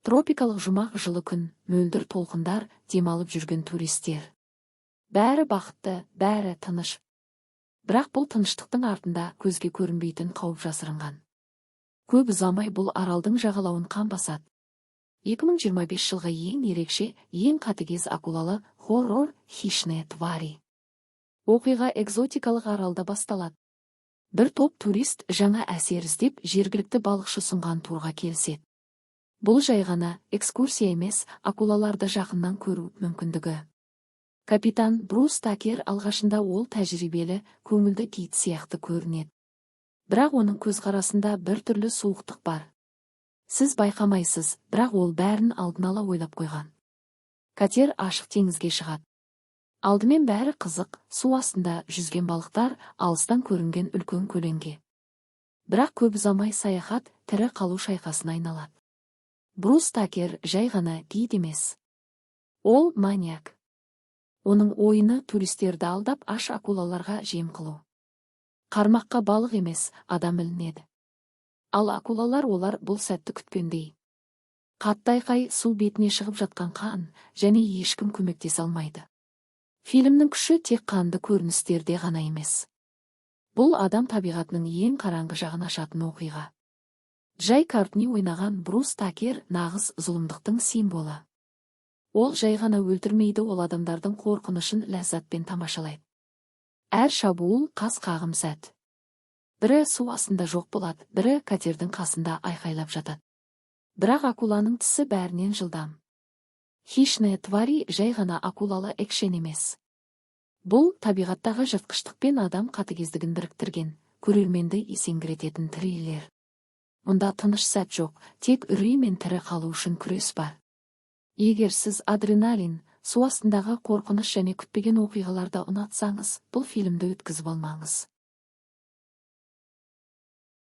Тропикалық жұмақ жылы күн, мөлдір толқындар, демалып жүрген туристер. Бәрі бақытты, бәрі тыныш. Бірақ бұл тыныштықтың артында көзге көрінбейтін қауіп жасырынған. Көп ұзамай бұл аралдың жағалауын қан басады. 2025 жылға ең ерекше, ең қатыгез акулалы хоррор хищные твари. Оқиға экзотикалық аралда басталады. Бір топ турист жаңа әсер іздеп жергілікті балықшы ұсынған турға келіседі. Бұл жай ғана экскурсия емес, акулаларды жақыннан көру мүмкіндігі. Капитан Брус Такер алғашында ол тәжірибелі, көңілді кит сияқты көрінеді. Бірақ оның көзқарасында бір түрлі суықтық бар. Сіз байқамайсыз, бірақ ол бәрін алдын ала ойлап қойған. Катер ашық теңізге шығады. Алдымен бәрі қызық, су астында жүзген балықтар, алыстан көрінген үлкен көлеңке. Бірақ көп ұзамай саяхат тірі қалу шайқасына айналады. Брус Такер жай ғана гид емес. Ол маньяк. Оның ойыны туристерді алдап аш акулаларға жем қылу. Қармаққа балық емес, адам ілінеді. Ал акулалар олар бұл сәтті күткендей. Қатты айқай, су бетіне шығып жатқан қан, және ешкім көмектесе алмайды. Фильмнің күші тек қанды көріністерде ғана емес. Бұл адам табиғатының ең қараңғы жағын ашатын оқиға. Джай Картни ойнаған Брус Такер нағыз зұлымдықтың символы. Ол жай ғана өлтірмейді, ол адамдардың қорқынышын ләззатпен тамашалайды. Әр шабуыл қас қағым сәт. Бірі су астында жоқ болады, бірі катердің қасында айқайлап жатады. Бірақ акуланың тісі бәрінен жылдам. Хищные твари жай ғана акулалы экшен емес. Бұл табиғаттағы жыртқыштық пен адам қатыгездігін біріктірген, көрерменді есеңгірететін триллер. Мұнда тыныш сәт жоқ, тек үрей мен тірі қалу үшін күрес бар. Егер сіз адреналин, су астындағы қорқыныш және күтпеген оқиғаларды ұнатсаңыз, бұл фильмді өткізіп алмаңыз.